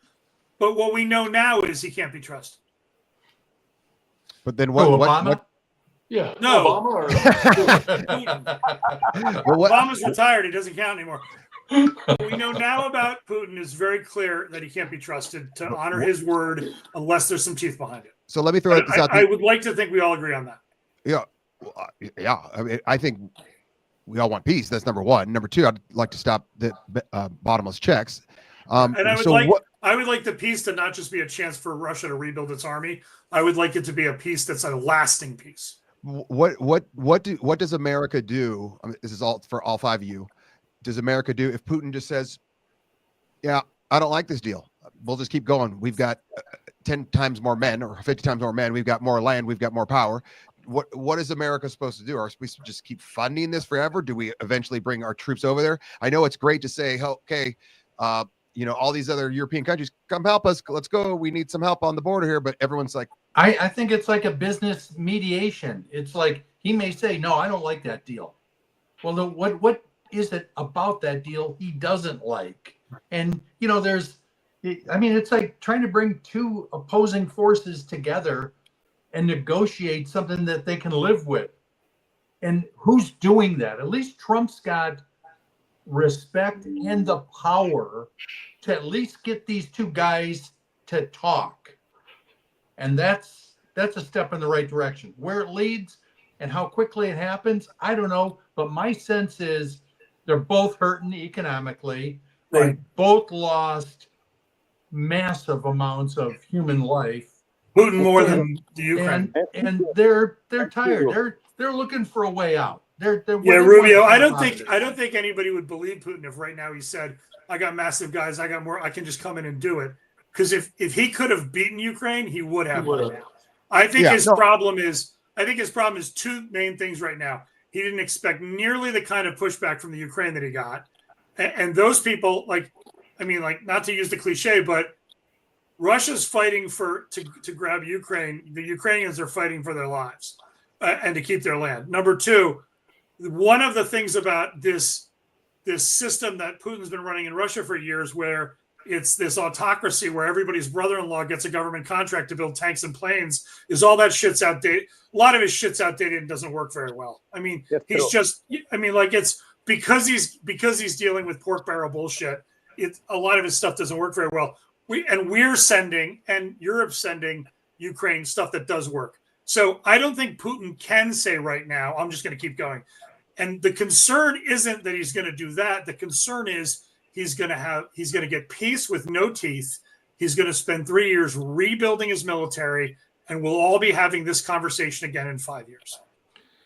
But what we know now is he can't be trusted. But then Obama? Yeah. No. Obama or Obama's retired. He doesn't count anymore. What we know now about Putin is very clear that he can't be trusted to honor his word unless there's some teeth behind it. So let me throw this out. I would like to think we all agree on that. Yeah. I mean, I think we all want peace. That's number one. Number two, I'd like to stop the bottomless checks. And I would like the peace to not just be a chance for Russia to rebuild its army. I would like it to be a peace that's a lasting peace. What does America do? I mean, this is all for all five of you. Does America do if Putin just says, "Yeah, I don't like this deal. We'll just keep going. We've got 10 times more men or 50 times more men. We've got more land. We've got more power." What is America supposed to do? Are we supposed to just keep funding this forever? Do we eventually bring our troops over there? I know it's great to say, okay, all these other European countries, come help us. Let's go. We need some help on the border here. But everyone's like, I think it's like a business mediation. It's like he may say, no, I don't like that deal. Well, then what is it about that deal he doesn't like? And, it's like trying to bring two opposing forces together and negotiate something that they can live with. And who's doing that? At least Trump's got respect and the power to at least get these two guys to talk. And that's a step in the right direction. Where it leads and how quickly it happens, I don't know. But my sense is they're both hurting economically. They both lost massive amounts of human life. Putin more than the Ukraine. And they're tired. They're looking for a way out. Rubio, I don't think anybody would believe Putin if right now he said, I got massive guys, I got more, I can just come in and do it. Because if he could have beaten Ukraine, he would have right now. I think his problem is two main things right now. He didn't expect nearly the kind of pushback from the Ukraine that he got. And those people, not to use the cliche, but Russia's fighting to grab Ukraine. The Ukrainians are fighting for their lives and to keep their land. Number two, one of the things about this system that Putin's been running in Russia for years, where it's this autocracy where everybody's brother-in-law gets a government contract to build tanks and planes, is all that shit's outdated. A lot of his shit's outdated and doesn't work very well. I mean, it's because he's dealing with pork barrel bullshit. A lot of his stuff doesn't work very well. We're sending, and Europe's sending Ukraine stuff that does work. So I don't think Putin can say right now, I'm just going to keep going. And the concern isn't that he's going to do that. The concern is he's going to get peace with no teeth. He's going to spend 3 years rebuilding his military, and we'll all be having this conversation again in 5 years.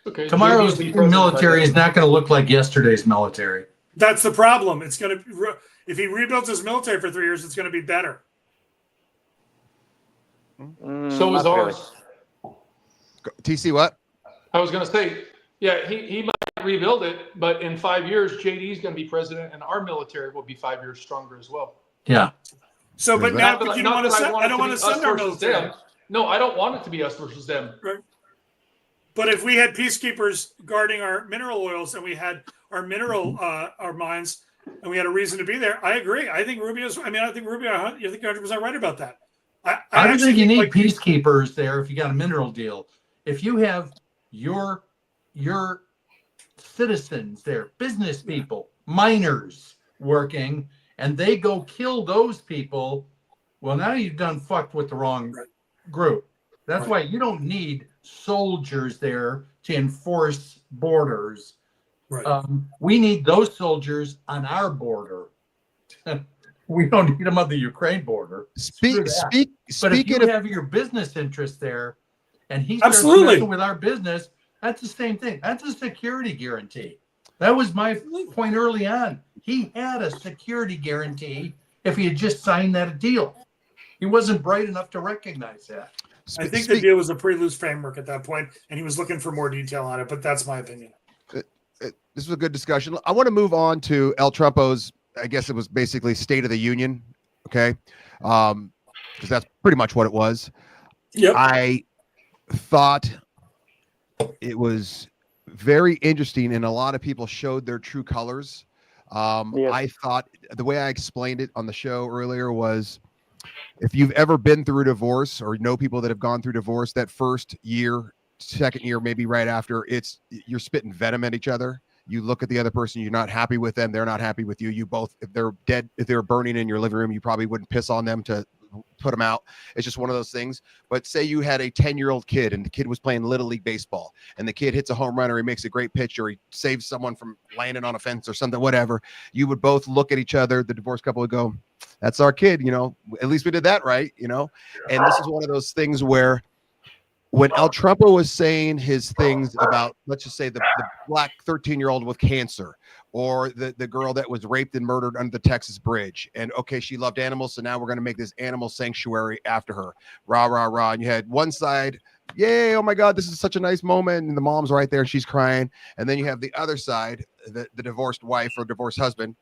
Okay. Tomorrow's military is not going to look like yesterday's military. That's the problem. It's going to, if he rebuilds his military for 3 years, it's going to be better. So is ours. TC, what? I was going to say, yeah, he might rebuild it, but in 5 years, JD is going to be president, and our military will be 5 years stronger as well. Yeah. So, but now, you don't want to send. I don't want to send our military. No, I don't want it to be us versus them. Right. But if we had peacekeepers guarding our mineral oils and we had our mineral our mines and we had a reason to be there, I agree. I think Rubio. You think 100% right about that. I don't think you need peacekeepers there if you got a mineral deal. If you have your citizens there, business people, miners working, and they go kill those people, well, now you've done fucked with the wrong group. That's why you don't need soldiers there to enforce borders. Right. We need those soldiers on our border. We don't need them on the Ukraine border. But if you have your business interest there, and he starts messing with our business, that's the same thing. That's a security guarantee. That was my point early on. He had a security guarantee if he had just signed that deal. He wasn't bright enough to recognize that. I think the deal was a pretty loose framework at that point, and he was looking for more detail on it, but that's my opinion. This was a good discussion. I want to move on to El Trumpo's, I guess it was basically State of the Union, okay? Because that's pretty much what it was. Yep. I thought it was very interesting, and a lot of people showed their true colors. I thought the way I explained it on the show earlier was if you've ever been through a divorce or know people that have gone through divorce, that first year, second year, maybe right after, you're spitting venom at each other. You look at the other person, you're not happy with them, they're not happy with you. You both, if they're dead, if they were burning in your living room, you probably wouldn't piss on them to put them out. It's just one of those things. But say you had a 10-year-old kid and the kid was playing Little League baseball and the kid hits a home run or he makes a great pitch or he saves someone from landing on a fence or something, whatever. You would both look at each other. The divorced couple would go, that's our kid, at least we did that right, And this is one of those things where when El Trumpo was saying his things about, let's just say the black 13-year-old with cancer, or the girl that was raped and murdered under the Texas bridge, and okay, she loved animals, so now we're going to make this animal sanctuary after her, rah, rah, rah. And you had one side, yay, oh my God, this is such a nice moment, and the mom's right there and she's crying. And then you have the other side, the divorced wife or divorced husband,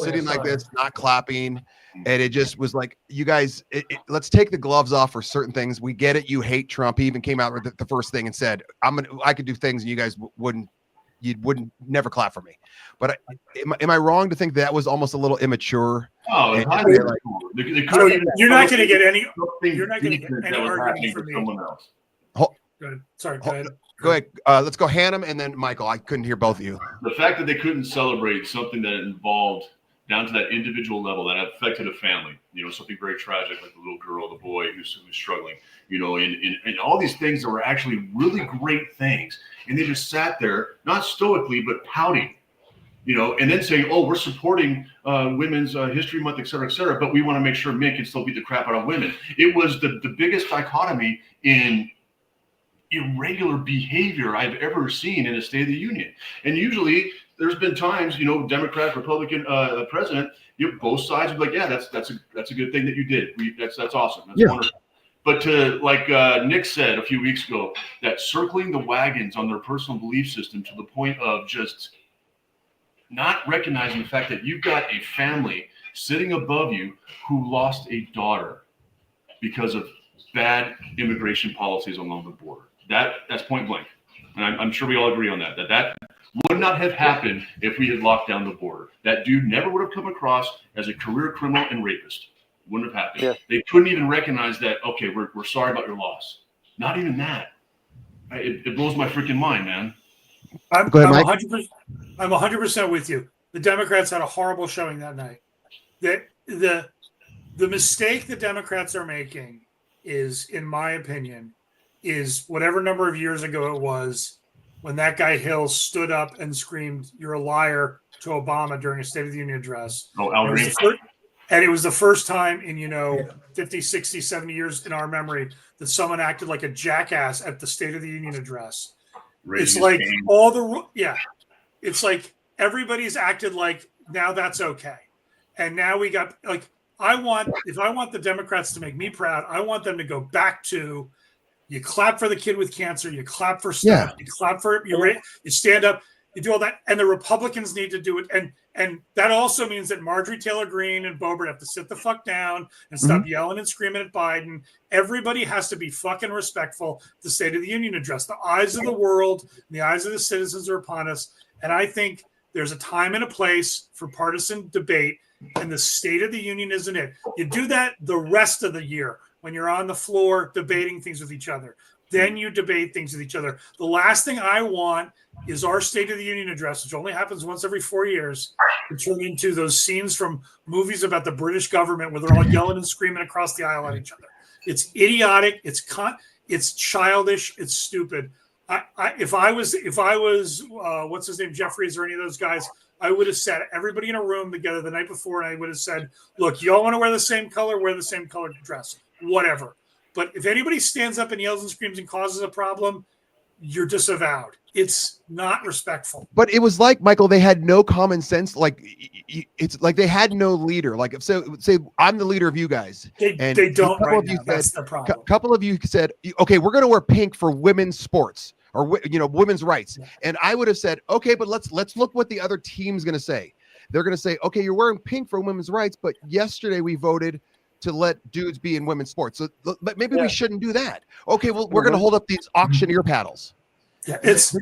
sitting like this, not clapping. And it just was like, you guys, let's take the gloves off for certain things. We get it. You hate Trump. He even came out with the first thing and said, I could do things and you guys wouldn't never clap for me. But am I wrong to think that was almost a little immature? Oh, you're not going to get any. You're not going to get any argument from me. Someone else. Go ahead. Sorry. Go ahead. Go ahead. Let's go Hannum and then Michael. I couldn't hear both of you. The fact that they couldn't celebrate something that involved down to that individual level that affected a family, something very tragic like the little girl, the boy who's struggling, and all these things that were actually really great things. And they just sat there, not stoically, but pouting, and then saying, oh, we're supporting Women's History Month, et cetera, but we want to make sure men can still beat the crap out of women. It was the biggest dichotomy in irregular behavior I've ever seen in a State of the Union. And usually there's been times, Democrat, Republican president, both sides would be like, yeah, that's a good thing that you did. That's awesome. That's wonderful. But to, like Nick said a few weeks ago, that circling the wagons on their personal belief system to the point of just not recognizing the fact that you've got a family sitting above you who lost a daughter because of bad immigration policies along the border. That's point blank. And I'm sure we all agree on that would not have happened if we had locked down the border. That dude never would have come across as a career criminal and rapist. Wouldn't have happened. Yeah. They couldn't even recognize that, okay, we're sorry about your loss. Not even that. It blows my freaking mind, man. I'm 100% with you. The Democrats had a horrible showing that night. The mistake the Democrats are making is, in my opinion, is whatever number of years ago it was when that guy Hill stood up and screamed, "You're a liar," to Obama during a State of the Union address. Oh, Al Green. And it was the first time in, 50, 60, 70 years in our memory that someone acted like a jackass at the State of the Union address. It's like it's like everybody's acted like now that's okay. And now we got if I want the Democrats to make me proud, I want them to go back to, you clap for the kid with cancer, you clap for stuff, you clap for it, you stand up, you do all that, and the Republicans need to do it. And that also means that Marjorie Taylor Greene and Boebert have to sit the fuck down and stop yelling and screaming at Biden. Everybody has to be fucking respectful of the State of the Union address. The eyes of the world and the eyes of the citizens are upon us. And I think there's a time and a place for partisan debate, and the State of the Union isn't it. You do that the rest of the year when you're on the floor debating things with each other. Then you debate things with each other. The last thing I want is our State of the Union address, which only happens once every 4 years, to turn into those scenes from movies about the British government where they're all yelling and screaming across the aisle at each other. It's idiotic. It's childish. It's stupid. If I was what's his name, Jeffries or any of those guys, I would have sat everybody in a room together the night before, and I would have said, look, y'all want to wear the same color, wear the same colored dress, whatever. But if anybody stands up and yells and screams and causes a problem, you're disavowed. It's not respectful. But it was like, Michael, they had no common sense. Like, it's like they had no leader. Like, so say I'm the leader of you guys. They don't right now. That's the problem. A couple of you said, okay, we're going to wear pink for women's sports or, women's rights. Yeah. And I would have said, okay, but let's look what the other team's going to say. They're going to say, okay, you're wearing pink for women's rights, but yesterday we voted to let dudes be in women's sports. So maybe we shouldn't do that. Okay, well, we're going to hold up these auctioneer paddles. Yeah, it's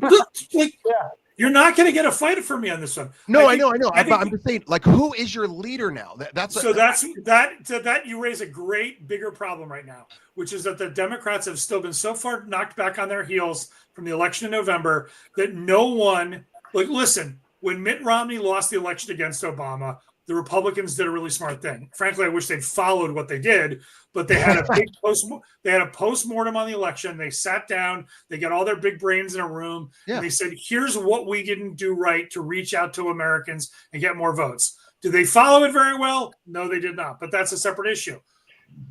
You're not going to get a fight from me on this one. No, I know. I'm just saying, like, who is your leader now? That's that you raise a great bigger problem right now, which is that the Democrats have still been so far knocked back on their heels from the election in November that no one, like, listen, when Mitt Romney lost the election against Obama, the Republicans did a really smart thing. Frankly, I wish they'd followed what they did, but they had a big post-mortem on the election. They sat down, they got all their big brains in a room, and they said, here's what we didn't do right to reach out to Americans and get more votes. Did they follow it very well? No, they did not, but that's a separate issue.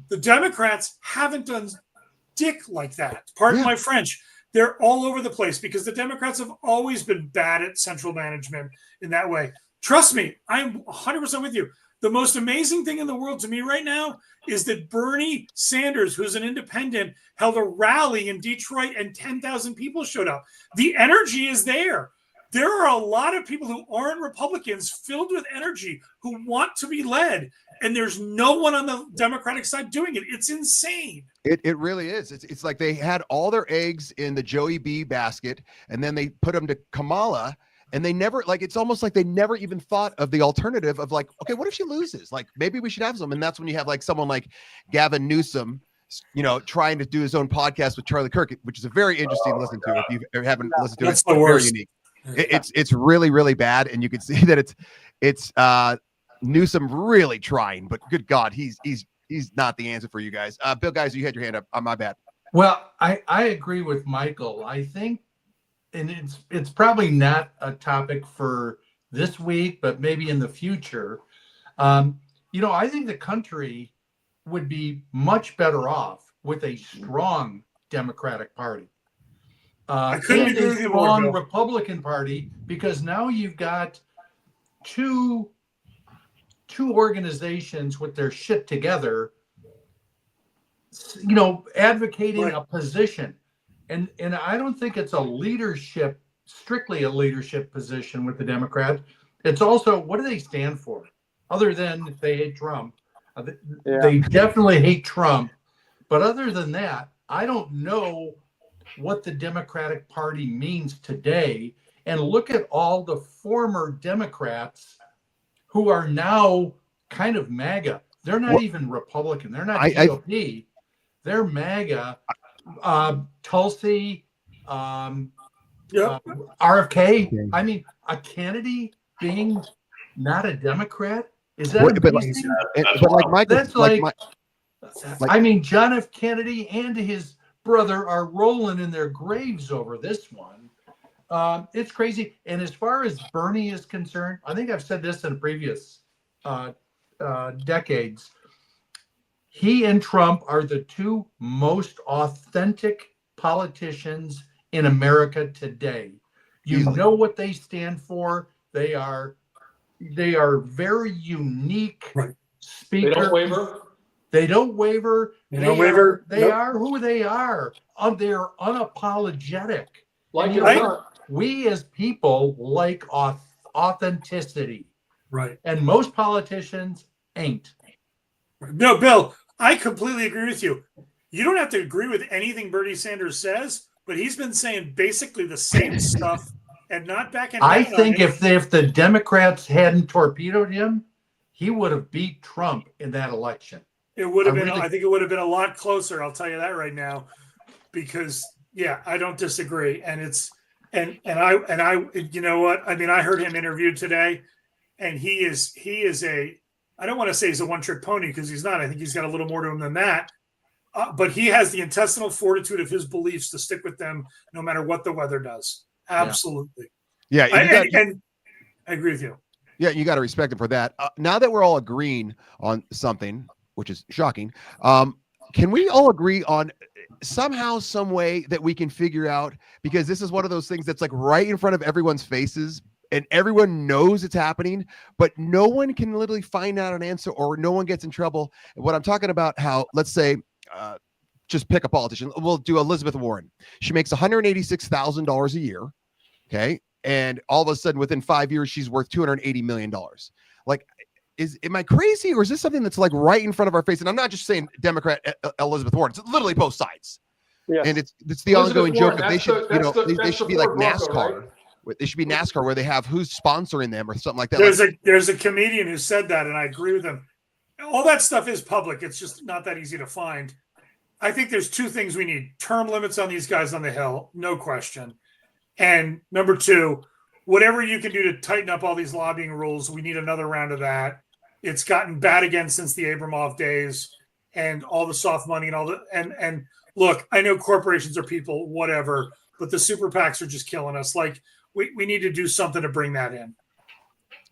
The Democrats haven't done dick like that. Pardon my French. They're all over the place because the Democrats have always been bad at central management in that way. Trust me, I'm 100% with you. The most amazing thing in the world to me right now is that Bernie Sanders, who's an independent, held a rally in Detroit and 10,000 people showed up. The energy is there. There are a lot of people who aren't Republicans filled with energy who want to be led, and there's no one on the Democratic side doing it. It's insane. It really is. It's like they had all their eggs in the Joey B basket, and then they put them to Kamala. And they never, like, it's almost like they never even thought of the alternative of, like, okay, what if she loses? Like, maybe we should have some. And that's when you have, like, someone like Gavin Newsom, you know, trying to do his own podcast with Charlie Kirk, which is a very interesting listen to. If you haven't listened to it, it's very unique. It's really, really bad. And you can see that it's Newsom really trying, but good God, he's not the answer for you guys. Bill, guys, you had your hand up. My bad. Well, I agree with Michael. I think, and it's probably not a topic for this week, but maybe in the future. You know, I think the country would be much better off with a strong Democratic Party and a strong Republican Party, because now you've got two organizations with their shit together, you know, advocating a position. And I don't think it's strictly a leadership position with the Democrats. It's also, what do they stand for? Other than they hate Trump. They definitely hate Trump. But other than that, I don't know what the Democratic Party means today. And look at all the former Democrats who are now kind of MAGA. They're not even Republican. They're not GOP. They're MAGA. Tulsi, RFK. I mean, a Kennedy being not a Democrat, is that amazing? That's like I mean, John F. Kennedy and his brother are rolling in their graves over this one. It's crazy. And as far as Bernie is concerned, I think I've said this in previous decades. He and Trump are the two most authentic politicians in America today. You know what they stand for. They are very unique speakers. They don't waver. They don't waver. They are who they are. They're unapologetic. We as people like authenticity. Right. And most politicians ain't. No, Bill, I completely agree with you. You don't have to agree with anything Bernie Sanders says, but he's been saying basically the same stuff and not backing down. I think if the Democrats hadn't torpedoed him, he would have beat Trump in that election. It would have been. I think it would have been a lot closer. I'll tell you that right now, because I don't disagree. And I you know what? I mean, I heard him interviewed today, and he is a. I don't want to say he's a one-trick pony because he's not. I think he's got a little more to him than that. But he has the intestinal fortitude of his beliefs to stick with them no matter what the weather does. Absolutely. Yeah. And I agree with you. Yeah, you got to respect him for that. Now that we're all agreeing on something, which is shocking, can we all agree on somehow, some way that we can figure out, because this is one of those things that's like right in front of everyone's faces, and everyone knows it's happening, but no one can literally find out an answer, or no one gets in trouble. And what I'm talking about, how, let's say, just pick a politician. We'll do Elizabeth Warren. She makes $186,000 a year. Okay. And all of a sudden within 5 years, she's worth $280 million. Like, am I crazy, or is this something that's like right in front of our face? And I'm not just saying Democrat Elizabeth Warren. It's literally both sides. Yes. And it's the Elizabeth ongoing Warren, joke that they should, they should be like NASCAR. Right? It should be NASCAR where they have who's sponsoring them or something like that. There's a comedian who said that, and I agree with him. All that stuff is public. It's just not that easy to find. I think there's two things we need: term limits on these guys on the Hill, no question. And number two, whatever you can do to tighten up all these lobbying rules, we need another round of that. It's gotten bad again since the Abramoff days and all the soft money and all the and look, I know corporations are people, whatever, but the super PACs are just killing us. Like we need to do something to bring that in.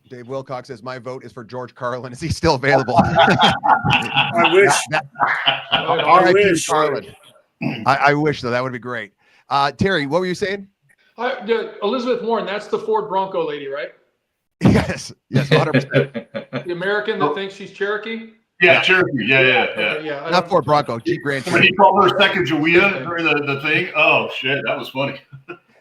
Dave Wilcox says, my vote is for George Carlin. Is he still available? I wish. I wish. Carlin. I wish, though. That would be great. Terry, what were you saying? Elizabeth Warren, that's the Ford Bronco lady, right? Yes, 100%. The American that thinks she's Cherokee? Yeah, Cherokee. Yeah. Not Ford Bronco, Jeep Grand When Cherokee. he called her Sacagawea during the thing, oh, shit, that was funny.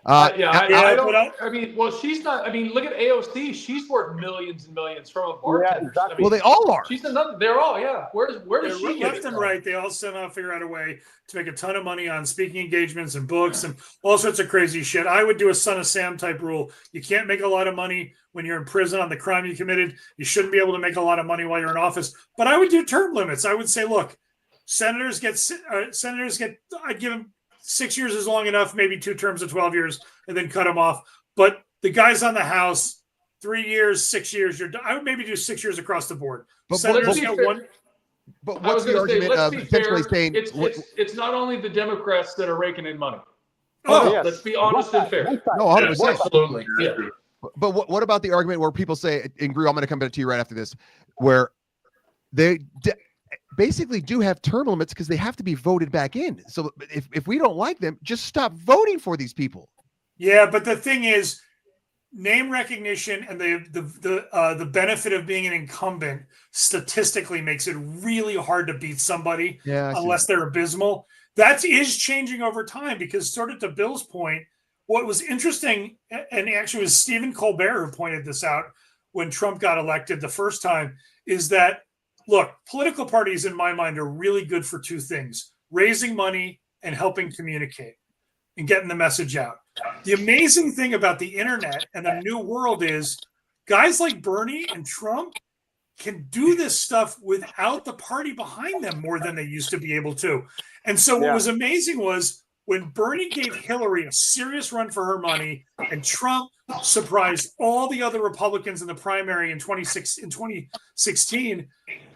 I mean, well, she's not. I mean, look at AOC. She's worth millions and millions from a bartender. Yeah, exactly. I mean, Well, they all are. she's another. They're all. Yeah. Where does she get left it and from? right? They all somehow figure out a way to make a ton of money on speaking engagements and books and all sorts of crazy shit. I would do a Son of Sam type rule. You can't make a lot of money when you're in prison on the crime you committed. You shouldn't be able to make a lot of money while you're in office. But I would do term limits. I would say, look, senators get. I'd give them 6 years is long enough, maybe 2 terms of 12 years, and then cut them off. But the guys on the House, 3 years, 6 years, I would maybe do 6 years across the board. But Senators get one. But what's the argument of essentially saying it's not only the Democrats that are raking in money. Oh, yes. Let's be honest and fair. No, 100%. Absolutely. Yeah. But what about the argument where people say, and Gru, I'm going to come back to you right after this, where they basically do have term limits because they have to be voted back in. So if we don't like them, just stop voting for these people. Yeah, but the thing is, name recognition and the benefit of being an incumbent statistically makes it really hard to beat somebody unless they're abysmal. That is changing over time because, sort of to Bill's point, what was interesting, and actually it was Stephen Colbert who pointed this out when Trump got elected the first time, is that, look, political parties in my mind are really good for two things: raising money and helping communicate and getting the message out. The amazing thing about the internet and the new world is guys like Bernie and Trump can do this stuff without the party behind them more than they used to be able to. And so what was amazing was when Bernie gave Hillary a serious run for her money and Trump surprised all the other Republicans in the primary in 2016,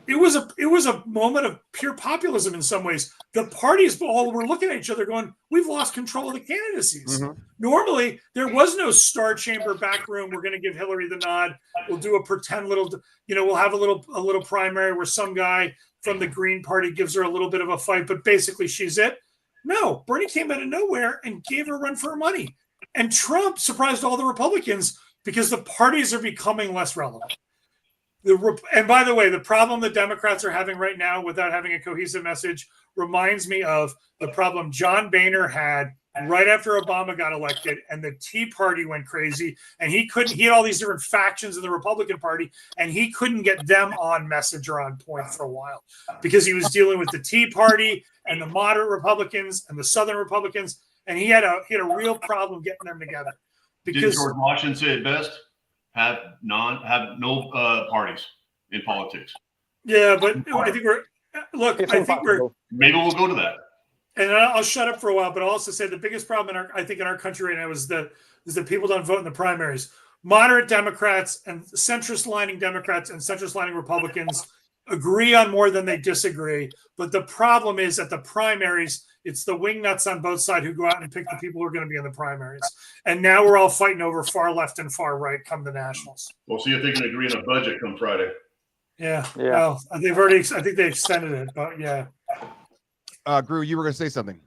it was a moment of pure populism in some ways. The parties all were looking at each other going, we've lost control of the candidacies. Mm-hmm. Normally, there was no star chamber back room. We're going to give Hillary the nod. We'll do a pretend little, we'll have a little primary where some guy from the Green Party gives her a little bit of a fight, but basically she's it. No, Bernie came out of nowhere and gave her a run for her money. And Trump surprised all the Republicans because the parties are becoming less relevant. And by the way, the problem the Democrats are having right now without having a cohesive message reminds me of the problem John Boehner had right after Obama got elected and the Tea Party went crazy and he had all these different factions in the Republican Party and he couldn't get them on message or on point for a while because he was dealing with the Tea Party and the moderate Republicans and the Southern Republicans, and he had a real problem getting them together. Because didn't George Washington say it best? Have no parties in politics. Yeah, but I think maybe we'll go to that. And I'll shut up for a while, but I'll also say the biggest problem in our country right now is that people don't vote in the primaries. Moderate Democrats and centrist-lining Democrats and centrist-lining Republicans agree on more than they disagree. But the problem is at the primaries, it's the wingnuts on both sides who go out and pick the people who are going to be in the primaries. And now we're all fighting over far left and far right come the nationals. We'll see if they can agree on a budget come Friday. Yeah. Well, I think they extended it, but yeah. Gru, you were going to say something.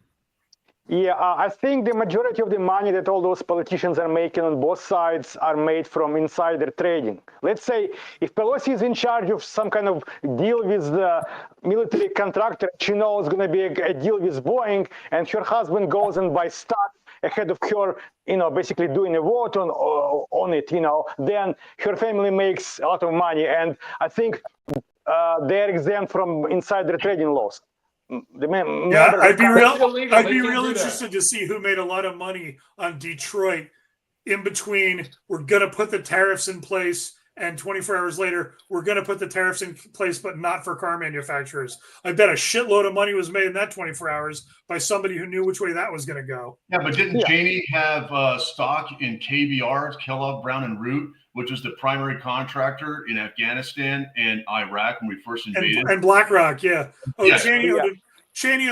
Yeah, I think the majority of the money that all those politicians are making on both sides are made from insider trading. Let's say if Pelosi is in charge of some kind of deal with the military contractor, she knows it's going to be a deal with Boeing, and her husband goes and buys stock ahead of her, basically doing a vote on it, then her family makes a lot of money. And I think they're exempt from insider trading laws. I'd be real interested to see who made a lot of money on Detroit in between, we're going to put the tariffs in place, and 24 hours later, we're going to put the tariffs in place, but not for car manufacturers. I bet a shitload of money was made in that 24 hours by somebody who knew which way that was going to go. Yeah, but didn't Cheney have stock in KBR, Kellogg, Brown and Root, which was the primary contractor in Afghanistan and Iraq when we first invaded? And BlackRock, yeah. Oh, Yes. Cheney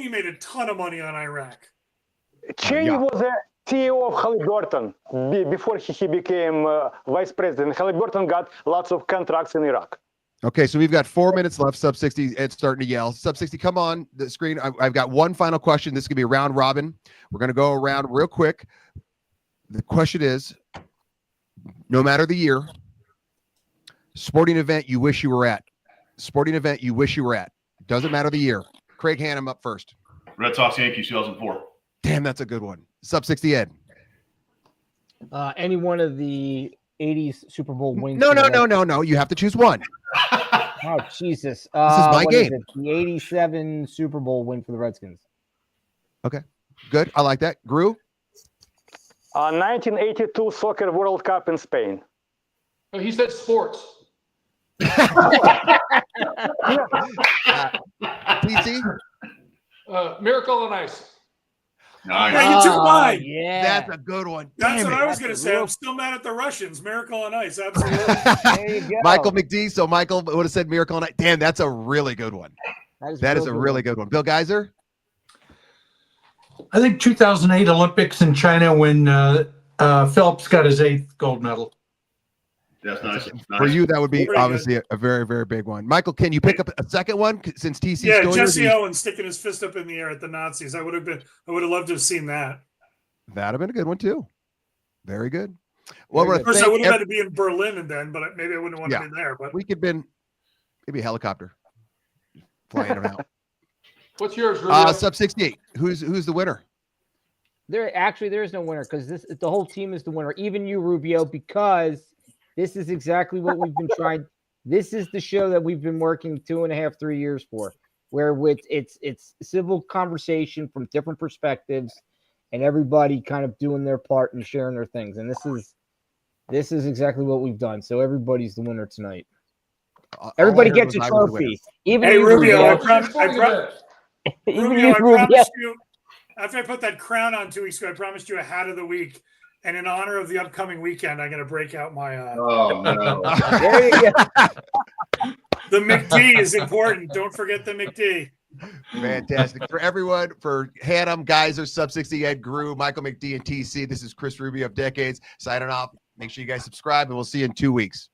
made a ton of money on Iraq. Cheney was a CEO of Halliburton before he became vice president. Halliburton got lots of contracts in Iraq. Okay, so we've got 4 minutes left. Sub 60, Ed's starting to yell. Sub 60, come on the screen. I've got one final question. This is going to be a round robin. We're going to go around real quick. The question is, no matter the year, sporting event you wish you were at. Sporting event you wish you were at. Doesn't matter the year. Craig Hannum up first. Red Sox Yankees 2004. Damn, that's a good one. Sub 60 Ed. Any one of the 80s Super Bowl wins. No. You have to choose one. Oh, Jesus. This is my game. The 87 Super Bowl win for the Redskins. Okay, good. I like that. Gru? 1982 Soccer World Cup in Spain. Oh, he said sports. TC? Miracle on Ice. Nice. Yeah, you took mine. Yeah. That's a good one. That's Damn what it. I was going to say. I'm still mad at the Russians. Miracle on Ice. Absolutely. There you go. Michael McD. So Michael would have said Miracle on Ice. Damn, that's a really good one. That is a really good one. Bill Geiser? I think 2008 Olympics in China when Phelps got his 8th gold medal. That's nice. For you, that would be Very obviously a very, very big one. Michael, can you pick up a second one since TC's Yeah, still Jesse here? Owens sticking his fist up in the air at the Nazis. I would have loved to have seen that. That'd have been a good one too. Very good. Well, Of course, I would have had to be in Berlin and then, but maybe I wouldn't want to be there. But we could been maybe a helicopter flying them out. What's yours, Rubio? Sub 68. Who's the winner? There is no winner because the whole team is the winner. Even you, Rubio, because this is exactly what we've been trying. This is the show that we've been working 2.5, 3 years for, where it's civil conversation from different perspectives, and everybody kind of doing their part and sharing their things. And this is exactly what we've done. So everybody's the winner tonight. Everybody gets a trophy. Even hey, you, Rubio, I promise you. After I put that crown on 2 weeks ago, I promised you a hat of the week. And in honor of the upcoming weekend, I'm going to break out my. Oh, no. There you go. The McD is important. Don't forget the McD. Fantastic. For everyone, for Hannum, Geyser, Sub 60 Ed, Gru, Michael McD, and TC, this is Chris Rubio of Decades signing off. Make sure you guys subscribe, and we'll see you in 2 weeks.